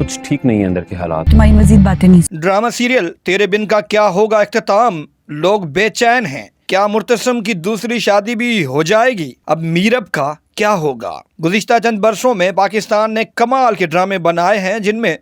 कुछ ठीक नहीं है अंदर के हालात। तुम्हारी मजीद बातें नहीं। ड्रामा सीरियल तेरे बिन का क्या होगा इख्तिताम, लोग बेचैन हैं। क्या मुर्तसिम की दूसरी शादी भी हो जाएगी? अब मीरब का क्या होगा? गुज़िश्ता चंद बरसों में पाकिस्तान ने कमाल के ड्रामे बनाए हैं, जिनमें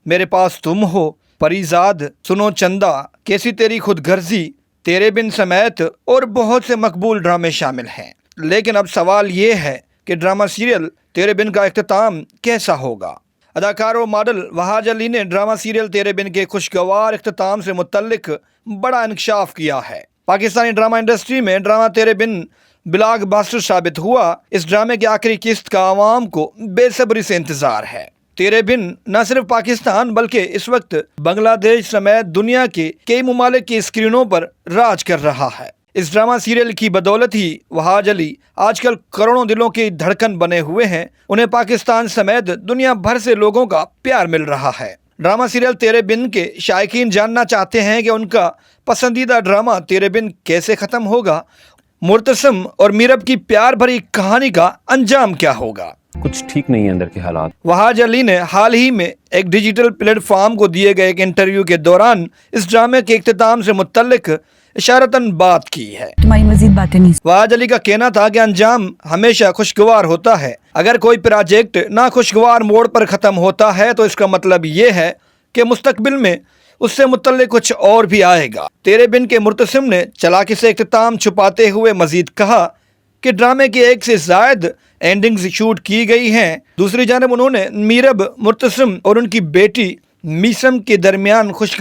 मेरे पास तुम हो, परीजाद, सुनो चंदा, कैसी तेरी खुद गर्जी, तेरे बिन समेत और बहुत से मकबूल ड्रामे शामिल हैं। लेकिन अब सवाल ये है कि ड्रामा सीरियल तेरे बिन का इख्तिताम कैसा होगा? अदाकार और मॉडल वहाज अली ने ड्रामा सीरियल तेरे बिन के खुशगवार इख्तिताम से मुतल्लिक बड़ा इंकशाफ किया है। पाकिस्तानी ड्रामा इंडस्ट्री में ड्रामा तेरे बिन ब्लॉकबस्टर साबित हुआ। इस ड्रामे की आखिरी किस्त का आवाम को बेसब्री से इंतजार है। तेरे बिन न सिर्फ पाकिस्तान बल्कि इस वक्त बांग्लादेश समेत दुनिया के कई ममालिक की स्क्रीनों पर राज कर रहा है। इस ड्रामा सीरियल की बदौलत ही वहाज अली आजकल करोड़ों दिलों की धड़कन बने हुए हैं। उन्हें पाकिस्तान समेत दुनिया भर से लोगों का प्यार मिल रहा है। ड्रामा सीरियल तेरे बिन के शायकीन जानना चाहते हैं कि उनका पसंदीदा ड्रामा तेरे बिन कैसे ख़त्म होगा, मुर्तसिम और मीरब की प्यार भरी कहानी का अंजाम क्या होगा। कुछ ठीक नहीं है अंदर के हालात। वहाज अली ने हाल ही में एक डिजिटल प्लेटफॉर्म को दिए गए एक इंटरव्यू के दौरान इस ड्रामे के इख्तिताम से मुतल्लिक इशारतन बात की है। तुम्हारी मजीद बातें नहीं। वहाज अली का कहना था कि अंजाम हमेशा खुशगवार होता है। अगर कोई प्रोजेक्ट ना खुशगवार मोड़ पर ख़त्म होता है तो इसका मतलब ये है कि मुस्तकबिल में उससे मुतल्लिक कुछ और भी आएगा। तेरे बिन के मुर्तसिम ने चालाकी से इख्तिताम छुपाते हुए मजीद कहा कि ड्रामे की एक से ज़ायद एंडिंग्स शूट की गई हैं। दूसरी जानब उन्होंने मीरब, मुर्तसिम और उनकी बेटी मीसम के दरमियान खुशगवार